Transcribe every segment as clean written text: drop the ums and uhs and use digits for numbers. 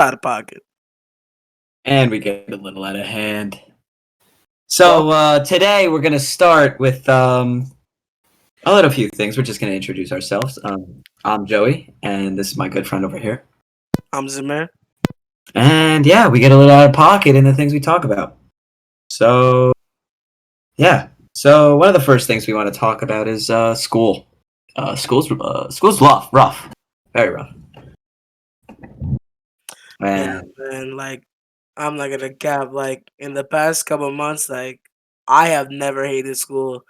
out of pocket. And we get a little out of hand. Well, So today we're gonna start with a little few things. We're just gonna introduce ourselves. I'm Joey, and this is my good friend over here. I'm Zamir. And yeah, we get a little out of pocket in the things we talk about. So yeah. So one of the first things we want to talk about is school. School's rough, very rough. Yeah, And man. Like, I'm not gonna cap. Like, in the past couple months, like, I have never hated school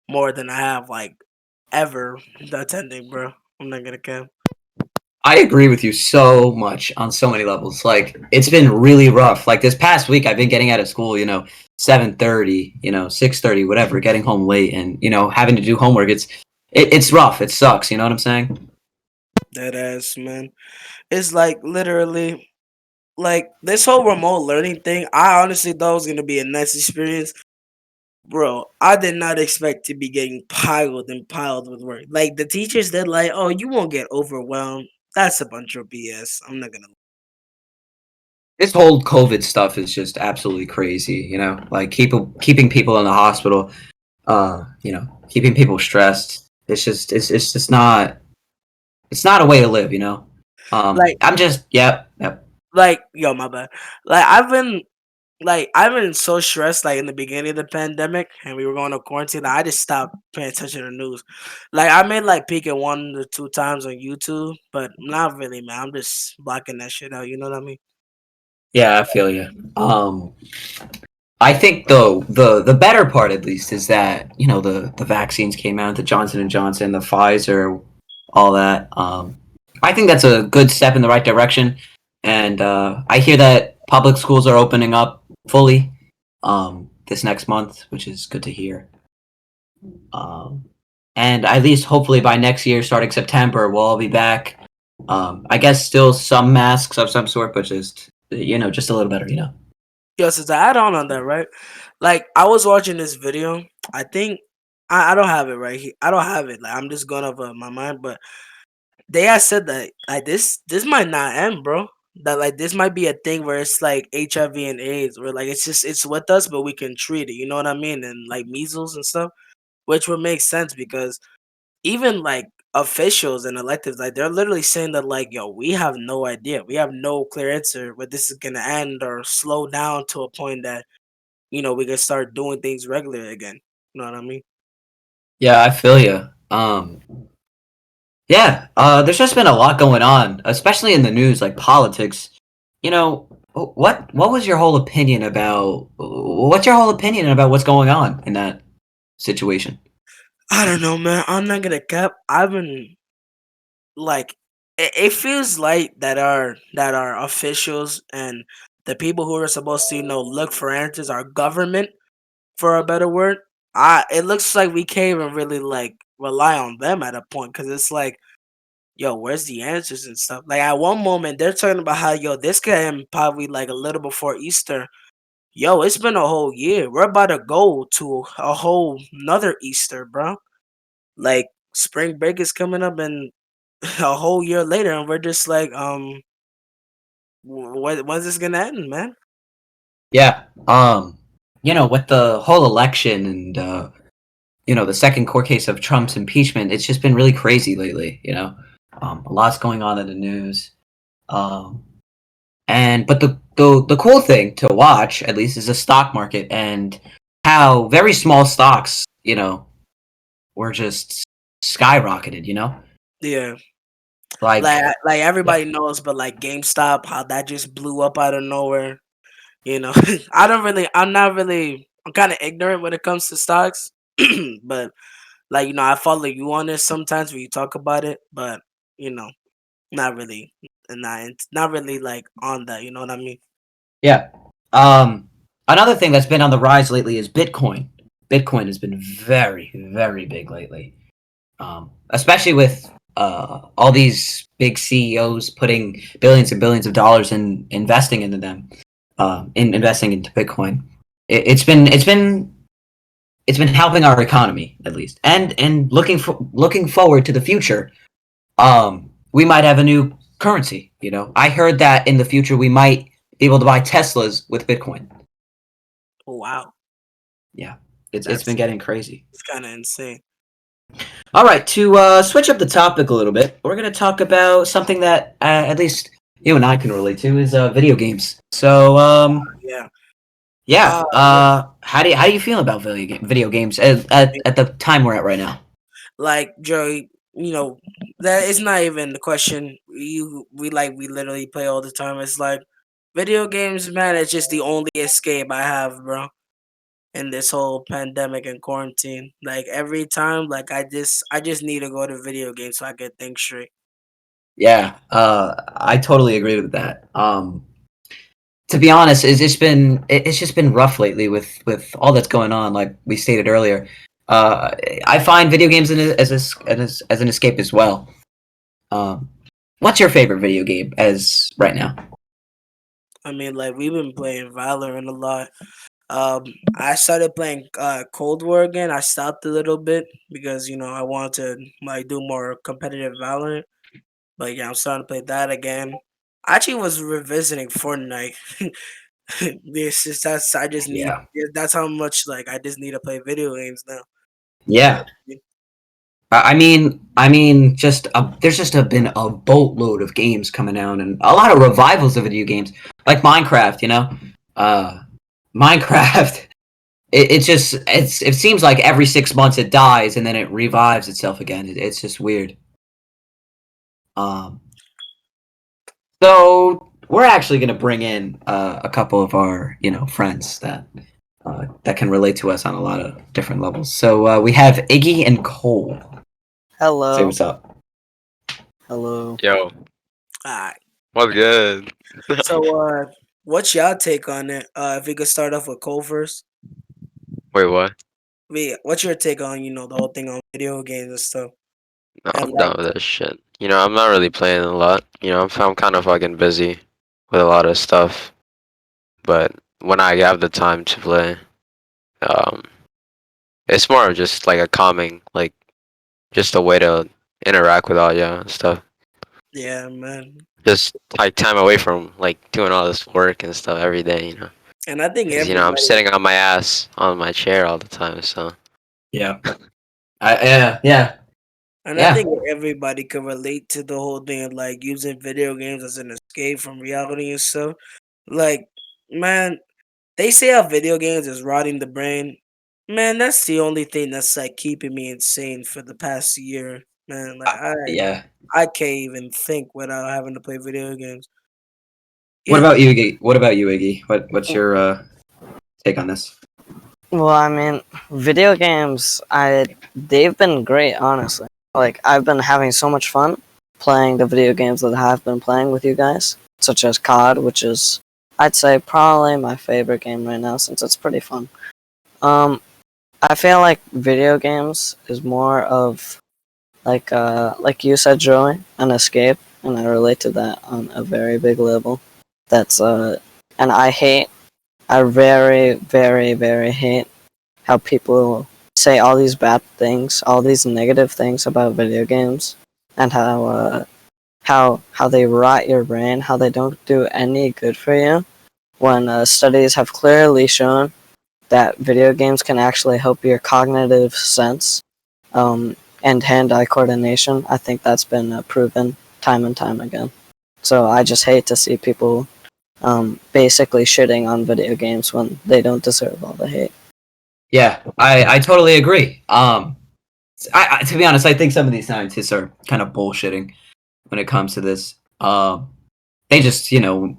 more than I have, like, ever attending, bro. I'm not gonna cap. I agree with you so much on so many levels. Like it's been really rough. Like this past week, I've been getting out of school, 7:30, 6:30, whatever, getting home late, and having to do homework. It's rough. It sucks. You know what I'm saying? That ass, man. It's like literally, like this whole remote learning thing. I honestly thought it was gonna be a nice experience. Bro, I did not expect to be getting piled and piled with work. Like the teachers, they're like, "Oh, you won't get overwhelmed." That's a bunch of BS. I'm not gonna. This whole COVID stuff is just absolutely crazy. Like keeping people in the hospital. Keeping people stressed. It's just not. It's not a way to live. Like, I'm just yep. yo, my bad. Like I've been so stressed. Like in the beginning of the pandemic, and we were going to quarantine. I just stopped paying attention to the news. Like I made like peek it 1 or 2 times on YouTube, but not really, man. I'm just blocking that shit out. You know what I mean? Yeah, I feel you. I think though the better part at least is that the vaccines came out, the Johnson & Johnson, the Pfizer, all that. I think that's a good step in the right direction, and I hear that public schools are opening up fully this next month, which is good to hear. And at least hopefully by next year, starting September, we'll all be back. I guess still some masks of some sort, but just a little better. Yes, it's an add-on on that, right? Like I was watching this video. I think I don't have it right here. I don't have it. Like I'm just going off of my mind, but they had said that like this might not end, bro. That like this might be a thing where it's like HIV and AIDS, where like it's with us, but we can treat it. You know what I mean? And like measles and stuff, which would make sense because even like officials and electives, like they're literally saying that like, yo, we have no idea, we have no clear answer where this is gonna end or slow down to a point that we can start doing things regular again. You know what I mean? Yeah, I feel you. Yeah, there's just been a lot going on, especially in the news, like politics. What was your whole opinion about? What's your whole opinion about what's going on in that situation? I don't know, man. I'm not gonna cap. I've been like, it feels like that our officials and the people who are supposed to look for answers, our government, for a better word. It looks like we can't even really like rely on them at a point because it's like, yo, where's the answers and stuff? Like at one moment they're talking about how, yo, this could end probably like a little before Easter. Yo, it's been a whole year. We're about to go to a whole another Easter, bro. Like spring break is coming up and a whole year later, and we're just like, when's this gonna end, man? Yeah, with the whole election and the second court case of Trump's impeachment, it's just been really crazy lately. A lot's going on in the news. Um, but the cool thing to watch at least is the stock market and how very small stocks were just skyrocketed. Yeah, Like like yeah, everybody knows, but like GameStop, how that just blew up out of nowhere. You know, I'm kind of ignorant when it comes to stocks, but like I follow you on this sometimes when you talk about it, but you know, not really, and not really like on that. You know what I mean? yeah. Another thing that's been on the rise lately is Bitcoin. Bitcoin has been very very big lately, especially with all these big CEOs putting billions and billions of dollars in investing into them, in investing into Bitcoin. It's been helping our economy at least, and looking forward to the future. We might have a new currency You know, I heard that in the future we might be able to buy Teslas with Bitcoin. Oh, wow, Yeah, it's been that's getting crazy. it's kind of insane. All right, to switch up the topic a little bit, we're gonna talk about something that at least you and I can relate to is video games. So Yeah. yeah, Yeah. how do you feel about video games at the time we're at right now? Like Joey, that it's not even the question. We literally play all the time. It's like video games, man. It's just the only escape I have, bro. In this whole pandemic and quarantine, like every time, like I just need to go to video games so I can think straight. Yeah, I totally agree with that. To be honest, it's just been rough lately with all that's going on. Like we stated earlier, I find video games as an escape as well. Um, what's your favorite video game as right now? I mean, like we've been playing Valorant a lot. I started playing Cold War again. I stopped a little bit because I want to like do more competitive Valorant. But yeah, I'm starting to play that again. I actually was revisiting Fortnite. This is that's I just need Yeah, yeah, that's how much like I just need to play video games now. yeah. Just there's just been a boatload of games coming out and a lot of revivals of video games, like Minecraft. You know, uh, Minecraft. It seems like every 6 months it dies and then it revives itself again. It's just weird. Um, so we're actually gonna bring in a couple of our friends that can relate to us on a lot of different levels. So we have Iggy and Cole. Say Hello. what's up. Hello. Yo, Alright. what's good? So what's your take on it? If we could start off with Cole first. Wait, what? What's your take on, the whole thing on video games and stuff? No, And I'm like done with this shit. I'm not really playing a lot. I'm kind of fucking busy with a lot of stuff. But when I have the time to play, um, it's more of just like a calming, like just a way to interact with all y'all and stuff. yeah, man. Just like time away from like doing all this work and stuff every day. And I think Because I'm everybody sitting on my ass on my chair all the time. So Yeah. Yeah. And I Yeah. think everybody can relate to the whole thing of like using video games as an escape from reality and stuff. Like, man, they say how video games is rotting the brain. Man, that's the only thing that's like keeping me insane for the past year. Man, like Yeah. I can't even think without having to play video games. What Yeah, about you, Iggy? What's your take on this? Well, I mean, video games, they've been great, honestly. Like I've been having so much fun playing the video games that I've been playing with you guys, such as COD, which is I'd say probably my favorite game right now since it's pretty fun. Um, I feel like video games is more of like you said, Joey, an escape, and I relate to that on a very big level. That's and I very, very, very hate how people say all these bad things, all these negative things about video games, and how they rot your brain, how they don't do any good for you. When studies have clearly shown that video games can actually help your cognitive sense and hand-eye coordination. I think that's been proven time and time again. So I just hate to see people basically shitting on video games when they don't deserve all the hate. Yeah, I totally agree. To be honest, I think some of these scientists are kind of bullshitting when it comes to this. They just,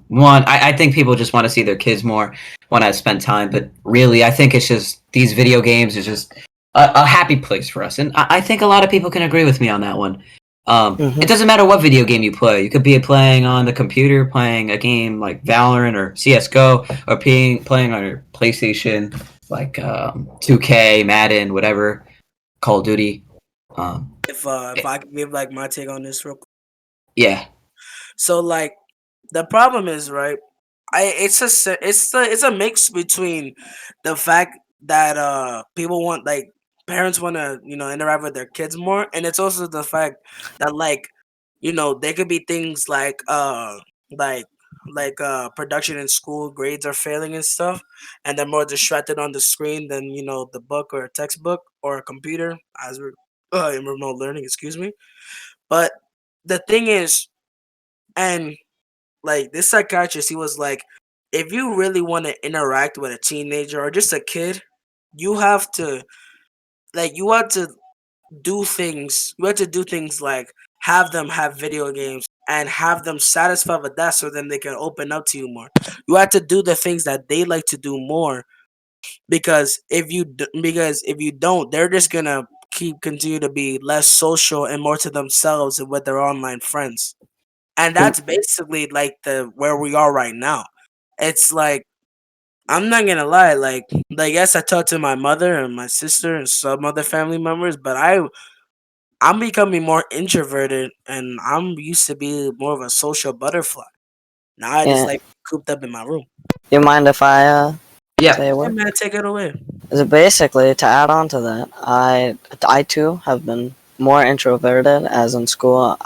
want. I think people just want to see their kids more, want to spend time. But really, I think it's just these video games is just a happy place for us, and I think a lot of people can agree with me on that one. It Mm-hmm. doesn't matter what video game you play. You could be playing on the computer, playing a game like Valorant or CS:GO, or playing on your PlayStation, like 2K, Madden, whatever, Call of Duty. if I could give like my take on this real quick. Yeah, So like the problem is right. It's a mix between the fact that people want like parents want to interact with their kids more, and it's also the fact that like there could be things like production in school, grades are failing and stuff, and they're more distracted on the screen than the book or a textbook or a computer as we're in remote learning. Excuse me, but the thing is, and like this psychiatrist, he was like, if you really want to interact with a teenager or just a kid, you have to you want to do things. You have to do things like have them have video games and have them satisfied with that, so then they can open up to you more. You have to do the things that they like to do more, because if you don't, they're just gonna continue to be less social and more to themselves and with their online friends. And You, that's basically like the where we are right now. It's like, I'm not gonna lie, like yes, I talk to my mother and my sister and some other family members, but I'm becoming more introverted, and I'm used to be more of a social butterfly. Now I just yeah, like cooped up in my room. you mind if I Yeah. say a Yeah, word? man, take it away. So basically, to add on to that, I too have been more introverted. As in school,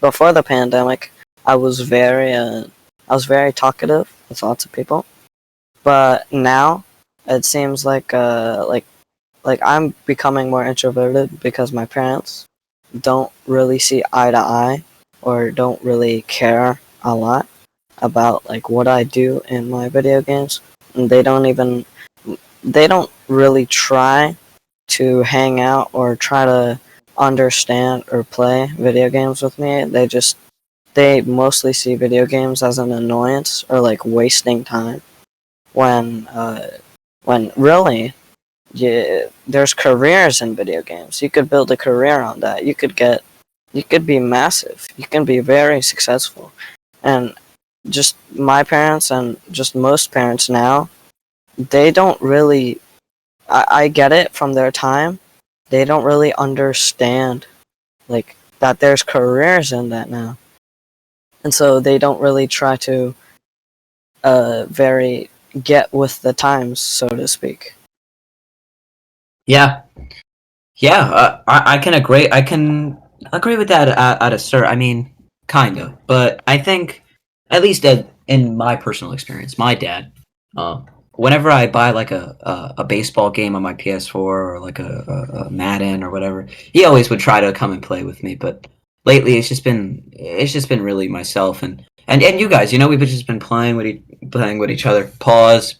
before the pandemic, I was very I was very talkative with lots of people. But now, it seems like I'm becoming more introverted because my parents don't really see eye to eye or don't really care a lot about like what I do in my video games. And they don't really try to hang out or try to understand or play video games with me. They mostly see video games as an annoyance or like wasting time when when really there's careers in video games. You could build a career on that. You could be massive. You can be very successful. And just my parents and just most parents now, they don't really. I get it from their time. They don't really understand like that there's careers in that now, and so they don't really try to very get with the times, so to speak. Yeah. Yeah. I can agree. I can agree with that at a cert. I mean, kind of, but I think at least in my personal experience, my dad, whenever I buy like a baseball game on my PS4 or like a Madden or whatever, he always would try to come and play with me. But lately, it's just been really myself and you guys. We've just been playing with each other. Pause.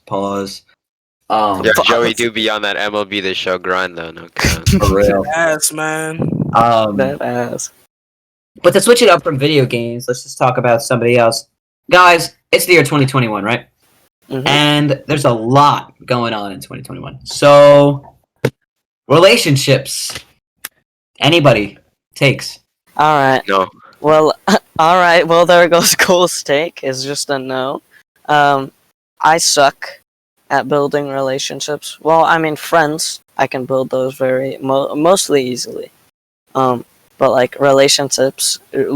Yeah, Joey Pause. do be on that MLB The Show grind though. No cap. For real. Yes, man. Um, That ass. but to switch it up from video games, let's just talk about somebody else. Guys, it's the year 2021, right? Hmm. And there's a lot going on in 2021. So, relationships. Anybody takes. All right. No. Well, all right. Well, there goes Cole's take. Is just a no. Um, I suck at building relationships. Well, I mean friends. I can build those mostly easily. Um, but like relationships in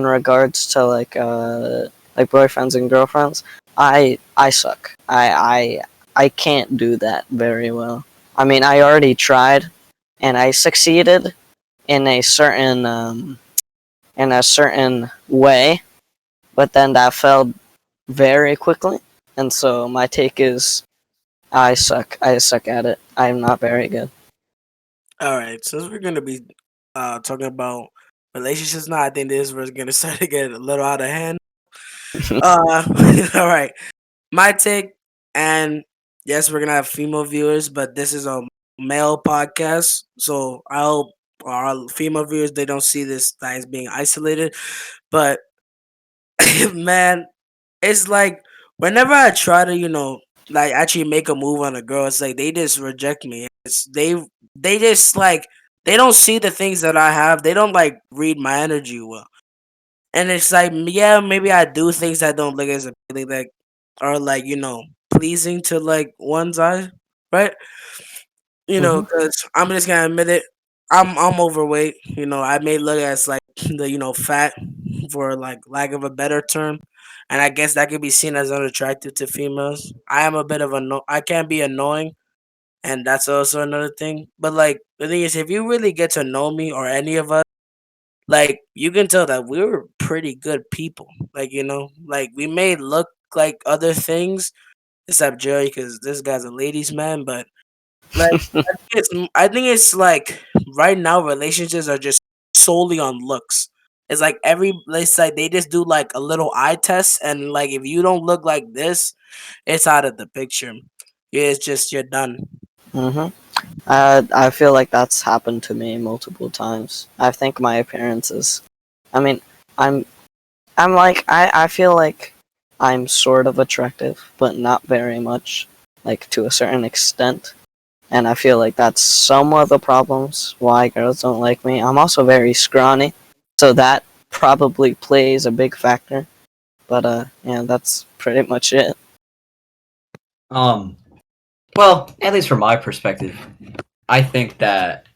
regards to like boyfriends and girlfriends, I suck. I can't do that very well. I mean, I already tried, and I succeeded in a certain way, but then that failed very quickly. And so my take is I suck. I suck at it. I'm not very good. All right, since we're gonna be talking about relationships now, I think this was gonna start to get a little out of hand. All right, my take, and yes, we're gonna have female viewers, but this is a male podcast, so I hope our female viewers, they don't see this as being isolated. But man, it's like whenever I try to, like actually make a move on a girl, it's like they just reject me. They just like they don't see the things that I have. They don't like read my energy well. And it's like, yeah, maybe I do things that don't look as appealing, like or like pleasing to like one's eye, right? Hmm. Because I'm just gonna admit it. I'm overweight. I may look as like the fat, for like lack of a better term, and I guess that could be seen as unattractive to females. I am a bit of a I can be annoying, and that's also another thing. But like the thing is, if you really get to know me or any of us, like you can tell that we were pretty good people. Like like we may look like other things, except Jerry, because this guy's a ladies' man. But like I think it's like right now relationships are just solely on looks. It's like it's like they just do like a little eye test, and like if you don't look like this, it's out of the picture. Yeah, it's just you're done. Mm-hmm. I feel like that's happened to me multiple times. I think my appearance is. I mean, I'm I feel like I'm sort of attractive, but not very much, like to a certain extent. And I feel like that's some of the problems why girls don't like me. I'm also very scrawny, so that probably plays a big factor. But yeah, that's pretty much it. Um, well, at least from my perspective, I think that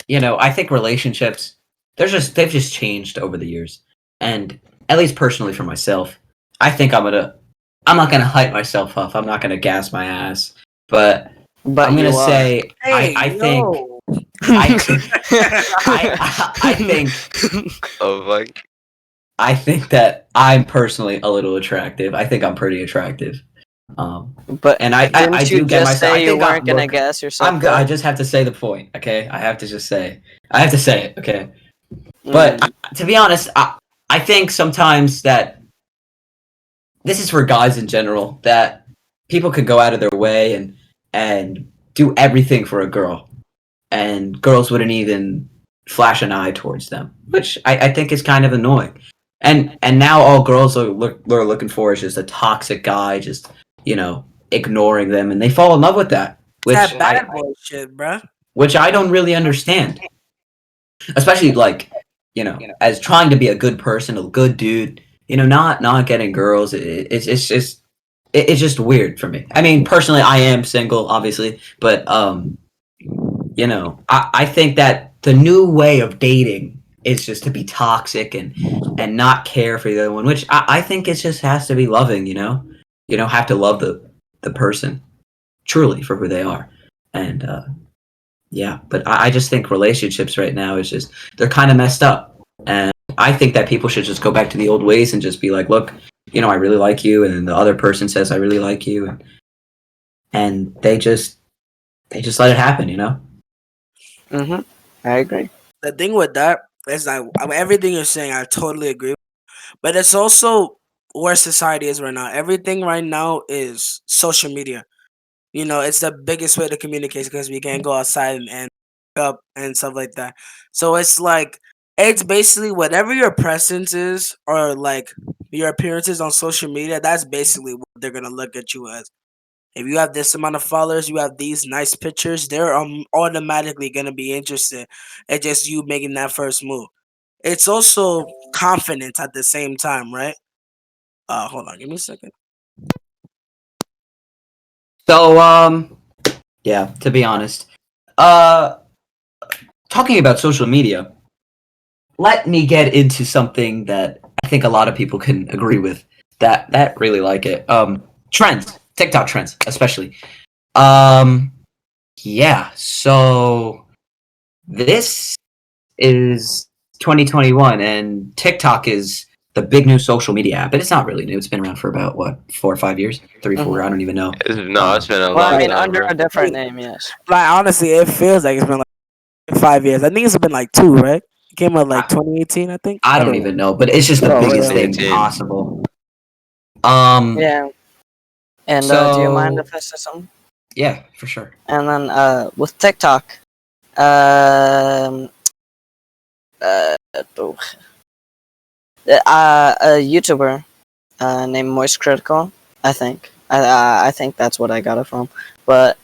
I think relationships they've just changed over the years, and at least personally for myself, I think I'm not gonna hype myself up. I'm not gonna gas my ass, but But I'm gonna you are. say Hey, I think yo. I I think Oh fuck. I think that I'm personally a little attractive. I think I'm pretty attractive. But And I didn't you do get just myself. I say you think I weren't gonna look. gas yourself I up? just have to say the point. Okay, I have to just say. I have to say it. Okay, but Mm, to be honest, I think sometimes that this is for guys in general that people could go out of their way and do everything for a girl, and girls wouldn't even flash an eye towards them, which I think is kind of annoying. And now all girls are looking for is just a toxic guy, just ignoring them, and they fall in love with that, It's that bad boy shit, bruh. which I don't really understand, especially like as trying to be a good person, a good dude, not getting girls. It's just weird for me. I mean, personally, I am single, obviously, but I think that the new way of dating is just to be toxic and not care for the other one, which I think it just has to be loving. You don't have to love the person truly for who they are, and yeah. But I just think relationships right now is just they're kind of messed up, and I think that people should just go back to the old ways and just be like, look, I really like you, and then the other person says I really like you, and they just let it happen. mhm. I agree. The thing with that is like everything you're saying, I totally agree. But it's also where society is right now. Everything right now is social media. It's the biggest way to communicate because we can't go outside and up and stuff like that. So it's basically whatever your presence is or like your appearances on social media. That's basically what they're gonna look at you as. If you have this amount of followers, you have these nice pictures, they're automatically gonna be interested in just you making that first move. It's also confidence at the same time, right? Hold on, give me a second. So yeah, to be honest, uh, talking about social media, let me get into something that I think a lot of people can agree with that really like it. Trends, TikTok trends, especially. Um, yeah. So this is 2021, and TikTok is the big new social media app. But it's not really new. It's been around for about what 4 or 5 years, 3, 4. I Mhm. don't even know. No, it's been a Well, I long mean, time, under bro. a different Like, name, yes. honestly, it feels like it's been like 5 years. I think it's been like two, right? It came out like I, 2018, I think. I I don't don't know. even know, but it's just the Oh, biggest whatever. thing 2018. possible. Um, Yeah. And do you mind so if I say something? yeah, for sure. And then with TikTok, um, uh, oh, a YouTuber named Moist Critical, I think. I think that's what I got it from. But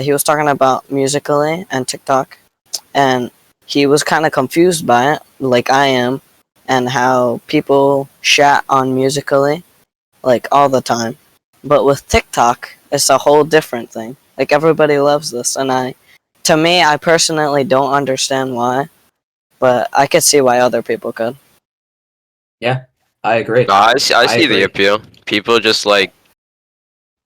he was talking about Musically and TikTok, and he was kind of confused by it, like I am, and how people chat on Musically like all the time. But with TikTok, it's a whole different thing. Like everybody loves this, and to me, I personally don't understand why, but I could see why other people could. Yeah, I agree. No, I I see the agree. appeal. People just like,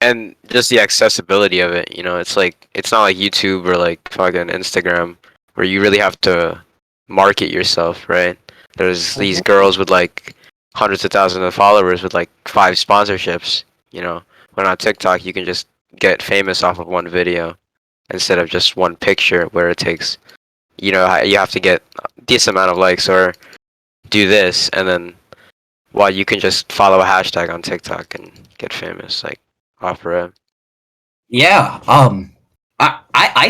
and just the accessibility of it. It's like it's not like YouTube or like fucking Instagram where you really have to market yourself, right? There's these Mhm. girls with like hundreds of thousands of followers with like 5 sponsorships. You know, when on TikTok you can just get famous off of one video instead of just one picture where it takes, you have to get a decent amount of likes or do this, and then while you can just follow a hashtag on TikTok and get famous like off rip. Yeah.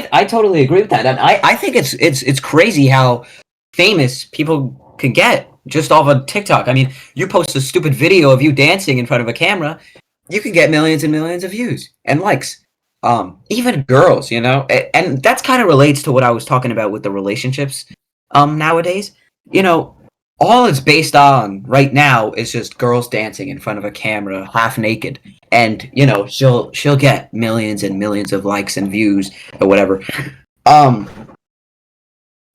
I totally agree with that. And I think it's crazy how famous people can get just off of TikTok. I mean, you post a stupid video of you dancing in front of a camera, you can get millions and millions of views and likes. Even girls, and that's kind of relates to what I was talking about with the relationships. Nowadays, you know, all it's based on right now is just girls dancing in front of a camera, half naked, and she'll get millions and millions of likes and views or whatever. Um,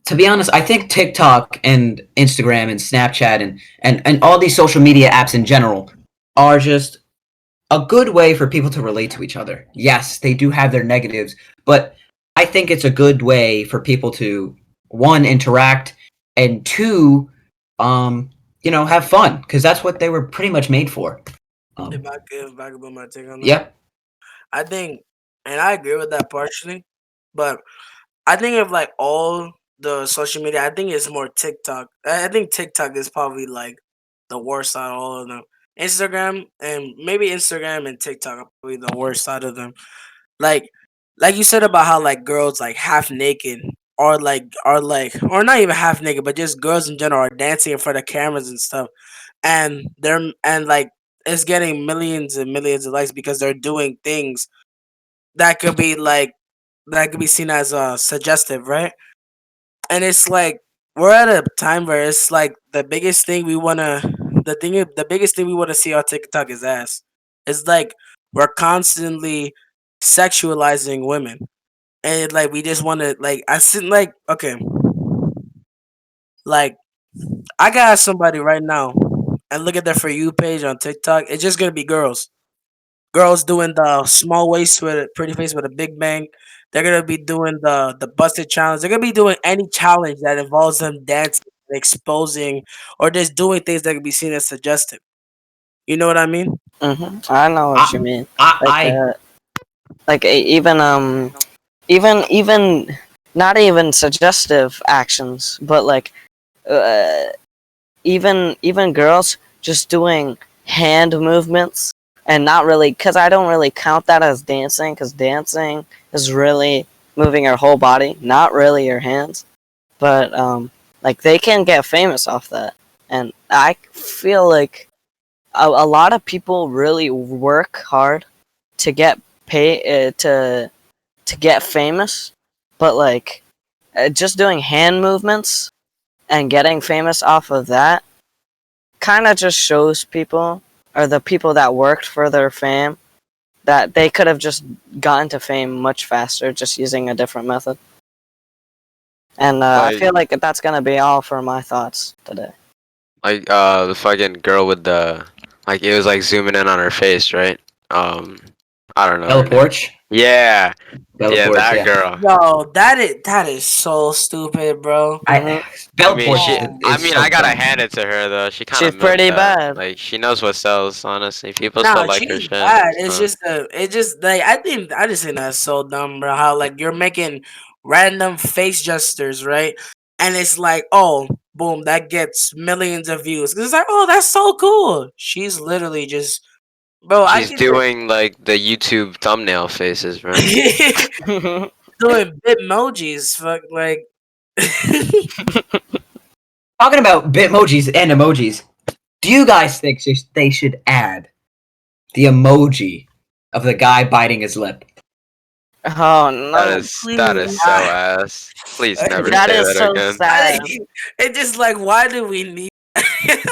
to be honest, I think TikTok and Instagram and Snapchat and all these social media apps in general are just a good way for people to relate to each other. Yes, they do have their negatives, but I think it's a good way for people to one interact and two, have fun because that's what they were pretty much made for. If Um, I could put my take on that, yep. I think, and I agree with that partially, but I think of like all the social media, I think it's more TikTok. I think TikTok is probably like the worst out of all of them. Instagram and maybe Instagram and TikTok are probably the worst out of them. Like, like you said about how like girls like half naked or not even half naked, but just girls in general are dancing in front of cameras and stuff, and like it's getting millions and millions of likes because they're doing things that could be like that could be seen as suggestive, right? And it's like we're at a time where it's like the biggest thing we wanna see on TikTok is ass. It's like we're constantly sexualizing women. And like we just wanna like I sit like okay, like I got somebody right now and look at their for you page on TikTok, it's just gonna be girls. Girls doing the small waist with a pretty face with a big bang. They're gonna be doing the busted challenge. They're gonna be doing any challenge that involves them dancing, exposing, or just doing things that can be seen as suggestive. You know what I mean? I know what I, you mean. I, Like I even not even suggestive actions, but like uh, even girls just doing hand movements and not really, because I don't really count that as dancing, because dancing is really moving your whole body, not really your hands. But like they can get famous off that, and I feel like a lot of people really work hard to get pay to get famous, but like just doing hand movements and getting famous off of that kind of just shows people, or the people that worked for their fame, that they could have just gotten to fame much faster just using a different method. And I Like feel like that's gonna be all for my thoughts today. the fucking girl with the, like, it was like zooming in on her face, right? Um, I don't know Bella her name. Porch. Yeah, Bella yeah, Porch. that Yeah. girl. Yo, that is so stupid, bro. I Hmm. I Bella mean, Porch she. Oh I is mean, so I gotta dumb. hand it to her though. She kind She's of milked pretty that. bad. Like, she knows what sells. Honestly, people still no, like her she's shit. bad. It's So just it just like I just think that's so dumb, bro. How like you're making random face gestures, right? And it's like, oh, boom, that gets millions of views. 'Cause it's like, oh, that's so cool. She's literally just, bro. I she's get doing like the YouTube thumbnail faces, bro. the doing bitmojis, fuck like. Talking about Bitmojis and emojis, do you guys think they should add the emoji of the guy biting his lip? Oh That no! is that Please, is so ass. Please never That say is that so again. sad. It's just like, why do we need? I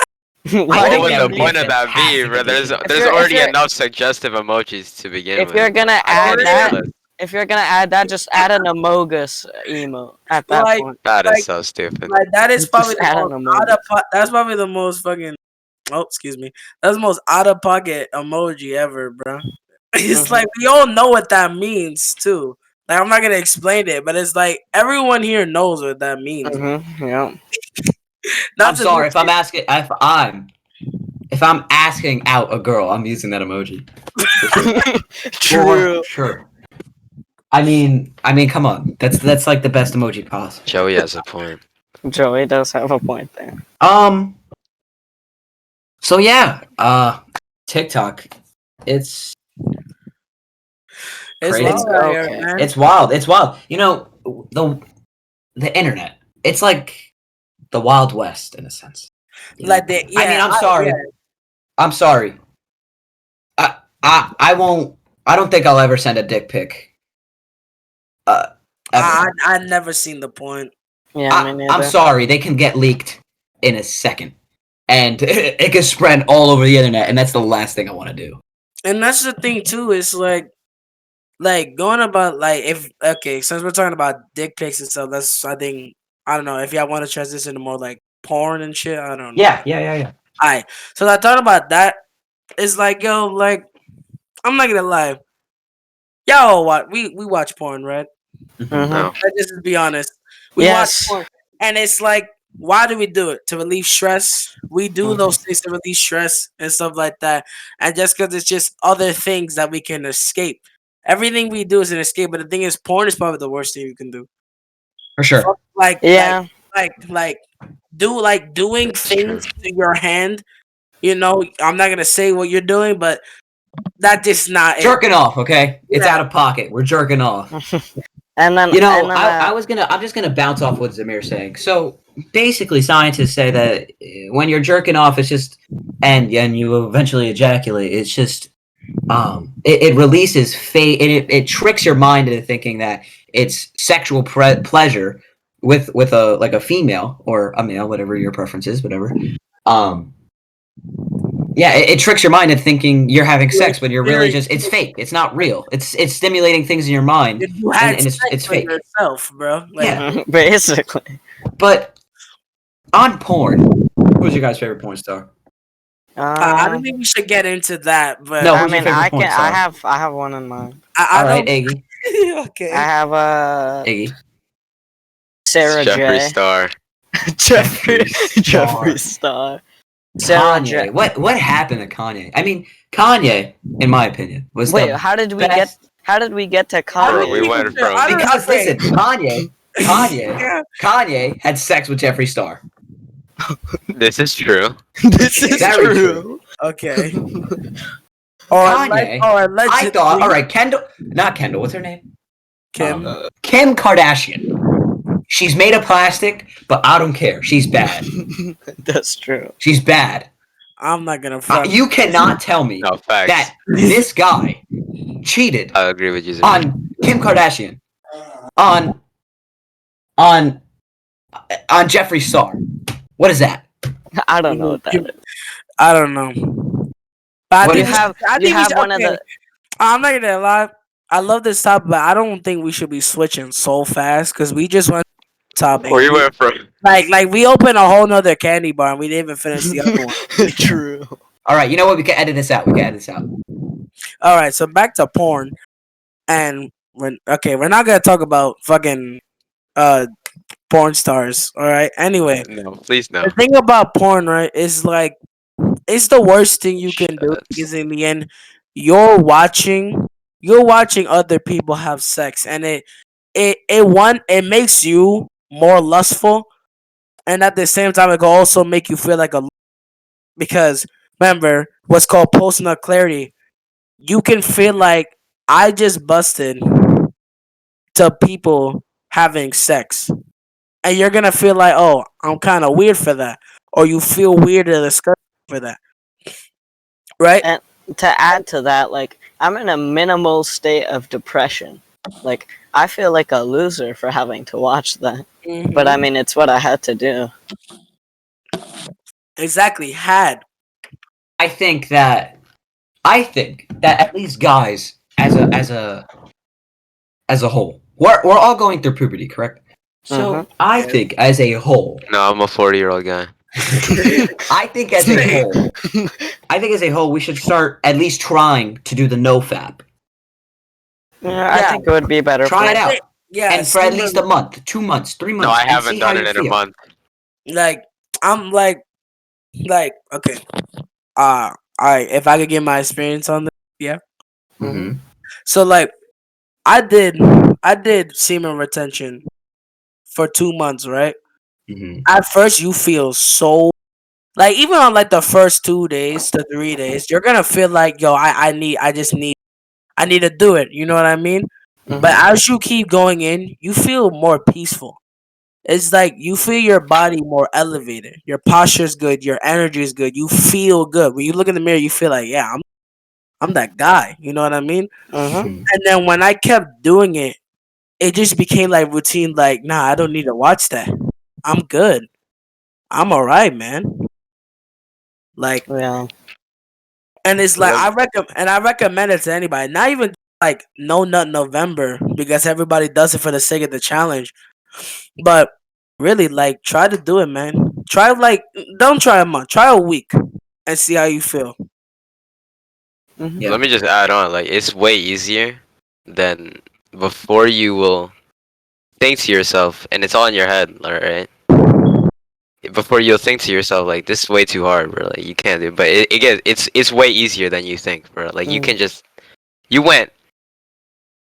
Why What do think would we that the would be a need point of it? that be, fantastic bro? There's addition. If there's you're if already you're enough suggestive emojis to begin if you're with. gonna I add think it's For that, ridiculous. if you're gonna add that, just add an amogus emo at that like, point. That is like, so stupid. like that is probably Just the add an most out of amogus. that's probably the most fucking. Oh, excuse me. That's the most out of pocket emoji ever, bro. It's Mhm. like we all know what that means too. Like I'm not gonna explain it, but it's like everyone here knows what that means. Mhm. Yeah. Not I'm to sorry be if I'm asking out a girl, I'm using that emoji. True. For sure. I mean, come on. That's like the best emoji possible. Joey has a point. Joey does have a point there. So yeah, TikTok, it's It's crazy. wild out here, Okay. man. It's wild. It's wild. You know, the internet. It's like the Wild West in a sense. You know? Like the I mean, yeah, I'm sorry. yeah. I'm sorry. I won't. I don't think I'll ever send a dick pic. Ever. I never seen the point. Yeah, me neither. I'm sorry. They can get leaked in a second, and it can spread all over the internet, and that's the last thing I want to do. And that's the thing too. It's like going about like if okay, since we're talking about dick pics and stuff, that's I think I don't know if y'all want to transition to more like porn and shit. I don't know. Yeah. Alright, so I thought about that. It's like yo, like I'm not gonna lie, yo, what we watch porn, right? Mhm. No. Let's just be honest. We Yes. watch porn, and it's like, why do we do it? To relieve stress. We do those things to relieve stress and stuff like that. And just because it's just other things that we can escape. Everything we do is an escape, but the thing is, porn is probably the worst thing you can do. For sure. Like, Yeah. like doing It's true. things to your hand. You know, I'm not gonna say what you're doing, but that just not it. Jerking off, okay? It's Yeah. out of pocket. We're jerking off. And then You know, and then, I'm just gonna bounce off what Zamir's saying. So basically, scientists say that when you're jerking off, it's just and you eventually ejaculate. It's just it releases it tricks your mind into thinking that it's sexual pleasure with a female or a male, whatever your preference is, whatever. Yeah, it tricks your mind into thinking you're having sex when you're really just it's fake. It's not real. It's stimulating things in your mind, You had and sex it's with fake. yourself, bro. Like, Yeah. basically. But on porn, who's your guys' favorite porn star? I don't think we should get into that, but No, I who's your mean, favorite porn star? I have one in mind. I All right, don't. Iggy. Okay. I have Iggy. Sarah Jeffree J. Star. Jeffree Jeffree Jeffree Star. Sarah J. Kanye. What happened to Kanye? I mean, Kanye, in my opinion, was Wait, the how did we best. get to Bro, we Kanye? went from I don't- Because okay. listen, Kanye had sex with Jeffree Star. this is true. This is Very true. Okay. Kanye. Or I allegedly, thought, all right, not Kendall. What's her name? Kim. Kim Kardashian. She's made of plastic, but I don't care. She's bad. That's true. She's bad. I'm not gonna front. You cannot tell me No, facts. that this guy cheated I agree with you. on Kim Kardashian, on Jeffree Star. What is that? I don't know what that is. I don't know. But What I is- think You have one of the. I'm not gonna lie. I love this topic, but I don't think we should be switching so fast because we just went to the topic. We went from Like we opened a whole nother candy bar and we didn't even finish the other one. True. All right, you know what? We can edit this out. All right, so back to porn, and we're not gonna talk about fucking porn stars. All right. Anyway, no, please no. the thing about porn, right, is like it's the worst thing you can do Shut. because in the end, you're watching other people have sex, and it makes you more lustful, and at the same time, it can also make you feel like a because remember what's called post nut clarity. You can feel like I just busted to people having sex, and you're gonna feel like, oh, I'm kind of weird for that, or you feel weird or disgusted for that, right? And to add to that, like, I'm in a minimal state of depression. Like, I feel like a loser for having to watch that. But I mean, it's what I had to do. Exactly, had. I think that at least guys, as a whole, we're all going through puberty, correct? So I think as a whole, No, I'm a 40-year-old guy. I think as a whole, we should start at least trying to do the NoFap. Yeah, I think it would be better. Try for it out. Yeah, And for at least a month, 2 months, 3 months. No, I and haven't see done how it you in a feel. month. like I'm okay. All right. If I could give my experience on this, yeah. Mm-hmm. Mm-hmm. So like, I did, I did semen retention for 2 months, right? Mm-hmm. At first, you feel so like even on like the first 2 days to 3 days, you're gonna feel like yo, I need to do it. You know what I mean? But Mm-hmm. Yeah. as you keep going in, you feel more peaceful. It's like you feel your body more elevated. Your posture's good. Your energy is good. You feel good. When you look in the mirror, you feel like, yeah, I'm that guy. You know what I mean? Mm-hmm. Mm-hmm. And then when I kept doing it, it just became like routine. Like, nah, I don't need to watch that. I'm good. I'm alright, man. Like, Yeah. and it's like Let I recommend it to anybody. Not even like No Nut November because everybody does it for the sake of the challenge. But really, like, try to do it, man. Try like don't try a month. Try a week and see how you feel. Mm-hmm. Yeah. let me just add on. Like, it's way easier than before you will think to yourself, and it's all in your head, alright? Before you'll think to yourself like, this is way too hard, bro. Like, you can't do it. But it's way easier than you think, bro. Like, you Mm. can just you went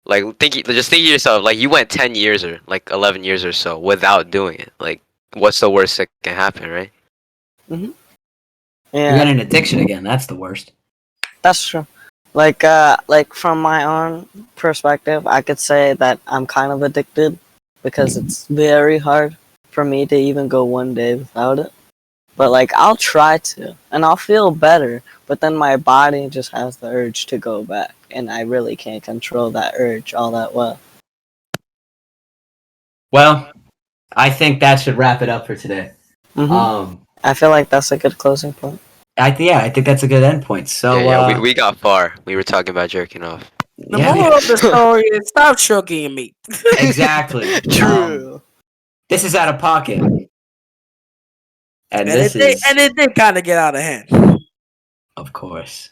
like just think to yourself like you went 10 years or like 11 years or so without doing it. Like, what's the worst that can happen, right? Mm-hmm. You Yeah, got an addiction again. That's the worst. that's true. Like from my own perspective, I could say that I'm kind of addicted because it's very hard for me to even go one day without it. But like I'll try to, and I'll feel better. But then my body just has the urge to go back, and I really can't control that urge all that well. Well, I think that should wrap it up for today. Mm-hmm. Um, I feel like that's a good closing point. I think that's a good endpoint. Yeah, So, yeah. We got far. We were talking about jerking off. The yeah, moral of the story is stop stroking your meat. exactly. True. This is out of pocket, and And this is, it did kind of get out of hand. of course.